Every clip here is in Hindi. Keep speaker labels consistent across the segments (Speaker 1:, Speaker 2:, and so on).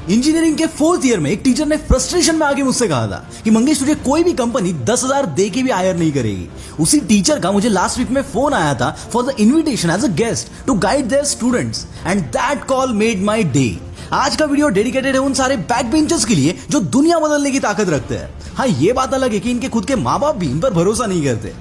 Speaker 1: इंजीनियरिंग के 4th ईयर में एक टीचर ने फ्रस्ट्रेशन में आके मुझसे कहा था कि मंगेश तुझे कोई भी कंपनी 10,000 दे के भी हायर नहीं करेगी। उसी टीचर का मुझे लास्ट वीक में फोन आया था for the invitation as a guest to guide their students and that call made my day. आज का वीडियो डेडिकेटेड है उन सारे बैक बेंचर्स के लिए जो दुनिया बदलने की ताकत रखते हैं। हाँ, ये बात अलग है कि इनके खुद के माँ बाप भी इन पर भरोसा नहीं करते।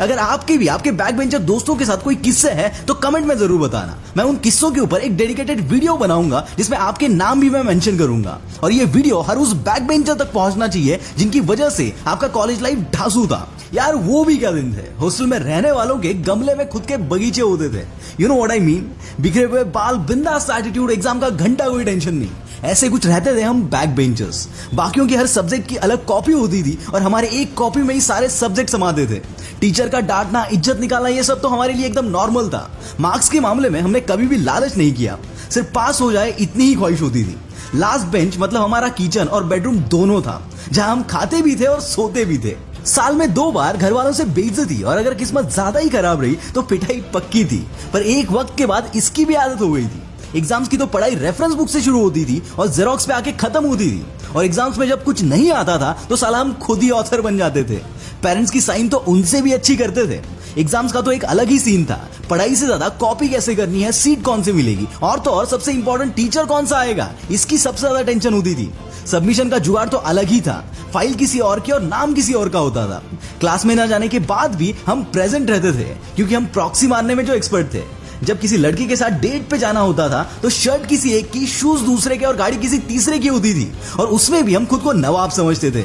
Speaker 1: अगर आपके भी आपके बैक बेंचर दोस्तों के साथ कोई किस्से हैं तो कमेंट में जरूर बताना। मैं उन किस्सों के ऊपर एक डेडिकेटेड वीडियो बनाऊंगा जिसमें आपके नाम भी मैं मेंशन करूंगा और ये वीडियो हर उस बैक बेंचर तक पहुंचना चाहिए जिनकी वजह से आपका कॉलेज लाइफ ढासू था। यार वो भी क्या दिन थे, हॉस्टल में रहने वालों के गमले में खुद के बगीचे होते थे। You know what I mean, बिखरे हुए बाल, बिंदास एटीट्यूड, एग्जाम का घंटा कोई टेंशन नहीं, ऐसे कुछ रहते थे हम बैक बेंचर्स। बाकियों की हर सब्जेक्ट की अलग कॉपी होती थी और हमारे एक कॉपी में ही सारे सब्जेक्ट समाते थे। टीचर का डांटना, इज्जत निकालना, ये सब तो हमारे लिए एकदम नॉर्मल था। मार्क्स के मामले में हमने कभी भी लालच नहीं किया, सिर्फ पास हो जाए इतनी ही ख्वाहिश होती थी। लास्ट बेंच मतलब हमारा किचन और बेडरूम दोनों था, जहां हम खाते भी थे और सोते भी थे। साल में 2 बार घर वालों से बेइज्जती और अगर किस्मत ज्यादा ही खराब रही तो पिटाई पक्की थी। पर एक वक्त के बाद इसकी भी आदत हो गई थी। एग्जाम्स की तो पढ़ाई रेफरेंस बुक से शुरू होती थी और जेरोक्स पे आके खत्म होती थी और एग्जाम्स में जब कुछ नहीं आता था तो साला हम खुद ही ऑथर बन जाते थे। पेरेंट्स की साइन तो उनसे भी अच्छी करते थे। एग्जाम्स का तो एक अलग ही सीन था, पढ़ाई से ज्यादा कॉपी कैसे करनी है, सीट कौन सी मिलेगी और तो और सबसे इंपॉर्टेंट टीचर कौन सा आएगा, इसकी सबसे ज्यादा टेंशन होती थी। सबमिशन का जुगाड़ तो अलग ही था, फाइल किसी और की और नाम किसी और का होता था। क्लास में ना जाने के बाद भी हम प्रेजेंट रहते थे क्योंकि हम प्रॉक्सी मारने में जो एक्सपर्ट थे। जब किसी लड़की के साथ डेट पे जाना होता था तो शर्ट किसी एक की, शूज दूसरे के और गाड़ी किसी तीसरे की होती थी और उसमें भी हम खुद को नवाब समझते थे।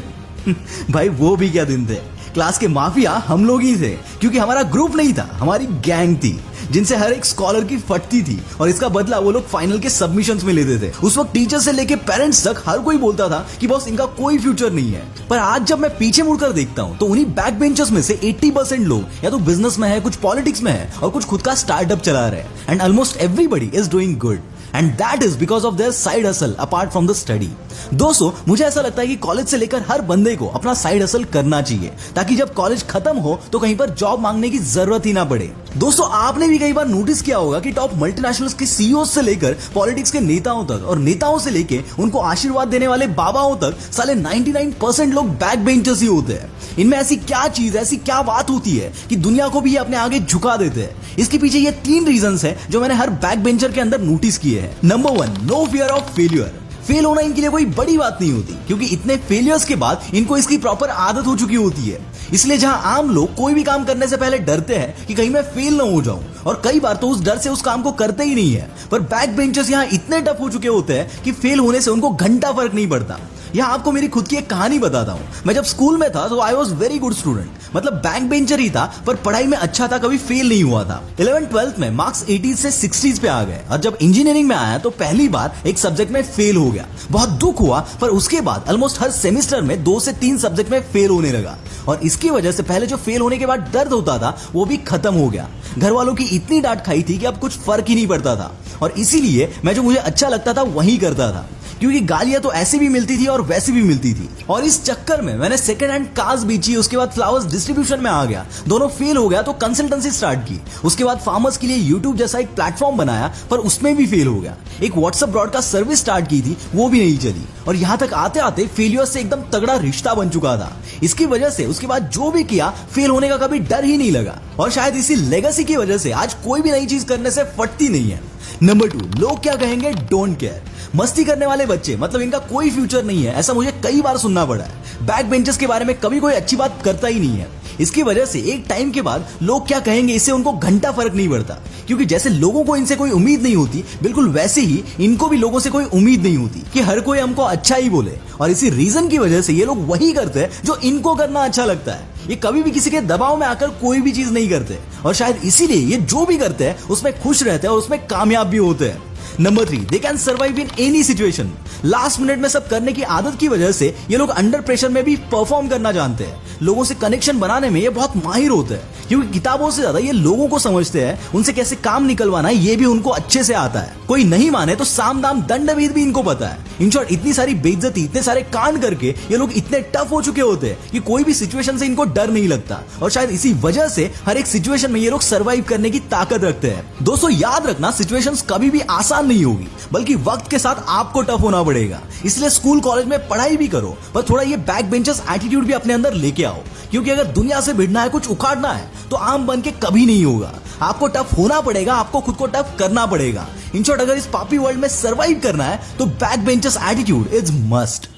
Speaker 1: भाई वो भी क्या दिन थे। क्लास के माफिया हम लोग ही थे क्योंकि हमारा ग्रुप नहीं था, हमारी गैंग थी जिनसे हर एक स्कॉलर की फटती थी और इसका बदला वो लोग फाइनल के सबमिशंस में लेते थे। उस वक्त टीचर से लेके पेरेंट्स तक हर कोई बोलता था कि बॉस इनका कोई फ्यूचर नहीं है। पर आज जब मैं पीछे मुड़कर देखता हूँ तो उन्हीं बैक बेंचर्स में से 80% लोग या तो बिजनेस में है, कुछ पॉलिटिक्स में है और कुछ खुद का स्टार्टअप चला रहे हैं। And almost everybody is doing good and that is because of their side hustle apart from the study. दोस्तों, मुझे ऐसा लगता है कि कॉलेज से लेकर हर बंदे को अपना साइड हसल करना चाहिए ताकि जब कॉलेज खत्म हो तो कहीं पर जॉब मांगने की जरूरत ही ना पड़े। दोस्तों, आपने भी कई बार नोटिस किया होगा कि टॉप मल्टीनेशनल्स के सीईओ से लेकर पॉलिटिक्स के नेताओं तक और नेताओं से लेकर उनको आशीर्वाद देने वाले बाबाओं तक साले 99% लोग बैक बेंचर्स ही होते हैं। इनमें ऐसी क्या चीज, ऐसी क्या बात होती है कि दुनिया को भी अपने आगे झुका देते हैं। इसके पीछे ये 3 रीजंस हैं जो मैंने हर बैक बेंचर के अंदर नोटिस किए हैं। Number 1, no fear of failure. Fail होना इनके लिए कोई बड़ी बात नहीं होती क्योंकि इतने फेलियर्स के बाद इनको इसकी प्रॉपर आदत हो चुकी होती है। इसलिए जहां आम लोग कोई भी काम करने से पहले डरते हैं कि कहीं मैं फेल ना हो जाऊं और कई बार तो उस डर से उस काम को करते ही नहीं है, पर बैक बेंचर्स यहां इतने टफ हो चुके होते हैं कि फेल होने से उनको घंटा फर्क नहीं पड़ता। यहाँ आपको मेरी खुद की एक कहानी बताता हूँ। मैं जब स्कूल में था तो I was very good student, मतलब बैक बेंचर ही था पर पढ़ाई में अच्छा था, कभी फेल नहीं हुआ था। 11th-12th में मार्क्स 80 से 60 पे आ गए और जब इंजीनियरिंग में आया तो पहली बार एक सब्जेक्ट में फेल हो गया। बहुत दुख हुआ, पर उसके बाद ऑलमोस्ट हर सेमेस्टर में 2 से 3 सब्जेक्ट में फेल होने लगा और इसकी वजह से पहले जो फेल होने के बाद दर्द होता था वो भी खत्म हो गया। घर वालों की इतनी डांट खाई थी कि अब कुछ फर्क ही नहीं पड़ता था और इसीलिए मैं जो मुझे अच्छा लगता था वही करता था क्योंकि गालियां तो ऐसे भी मिलती थी और वैसे भी मिलती थी। और इस चक्कर में मैंने सेकंड हैंड कार्स बेची, उसके बाद फ्लावर्स डिस्ट्रीब्यूशन में आ गया, दोनों फेल हो गया तो कंसल्टेंसी स्टार्ट की, उसके बाद फार्मर्स के लिए यूट्यूब जैसा एक प्लेटफॉर्म बनाया पर उसमें भी फेल हो गया। एक व्हाट्सएप ब्रॉडकास्ट सर्विस स्टार्ट की थी, वो भी नहीं चली और यहाँ तक आते आते फेलियर से एकदम तगड़ा रिश्ता बन चुका था। इसकी वजह से उसके बाद जो भी किया फेल होने का कभी डर ही नहीं लगा और शायद इसी लेगेसी की वजह से आज कोई भी नई चीज करने से फटती नहीं है। नंबर 2, लोग क्या कहेंगे डोंट केयर। मस्ती करने वाले बच्चे मतलब इनका कोई फ्यूचर नहीं है, ऐसा मुझे कई बार सुनना पड़ा है। बैक बेंचर्स के बारे में कभी कोई अच्छी बात करता ही नहीं है। इसकी वजह से एक टाइम के बाद लोग क्या कहेंगे इससे उनको घंटा फर्क नहीं पड़ता क्योंकि जैसे लोगों को इनसे कोई उम्मीद नहीं होती, बिल्कुल वैसे ही इनको भी लोगों से कोई उम्मीद नहीं होती कि हर कोई हमको अच्छा ही बोले और इसी रीजन की वजह से ये लोग वही करते हैं जो इनको करना अच्छा लगता है। ये कभी भी किसी के दबाव में आकर कोई भी चीज नहीं करते और शायद इसीलिए ये जो भी करते हैं उसमें खुश रहते हैं और उसमें कामयाब भी होते हैं। Number 3, they can survive in any situation. Last minute में सब करने की आदत की वजह से ये लोग अंडर प्रेशर में भी परफॉर्म करना जानते हैं। लोगों से कनेक्शन बनाने में ये बहुत माहिर होते हैं क्योंकि किताबों से ज्यादा ये लोगों को समझते हैं, उनसे कैसे काम निकलवाना है ये भी उनको अच्छे से आता है। कोई नहीं माने तो साम दाम दंड भेद भी इनको पता है। इन शॉर्ट, इतनी सारी बेइज्जती, इतने सारे कांड करके ये लोग इतने टफ हो चुके होते हैं कि कोई भी सिचुएशन से इनको डर नहीं लगता और शायद इसी वजह से हर एक सिचुएशन में ये लोग सर्वाइव करने की ताकत रखते हैं। दोस्तों, याद रखना सिचुएशंस कभी भी आसान आसान नहीं होगी, बल्कि वक्त के साथ आपको टफ होना पड़ेगा। इसलिए स्कूल कॉलेज में पढ़ाई भी करो, पर थोड़ा ये बैक बेंचर्स एटीट्यूड भी अपने अंदर लेके आओ, क्योंकि अगर दुनिया से भिड़ना है, कुछ उखाड़ना है, तो आम बन के कभी नहीं होगा। आपको टफ होना पड़ेगा, आपको खुद को टफ करना पड़ेगा। इन शॉर्ट, अगर इस पापी वर्ल्ड में सर्वाइव करना है तो back benchers attitude is must.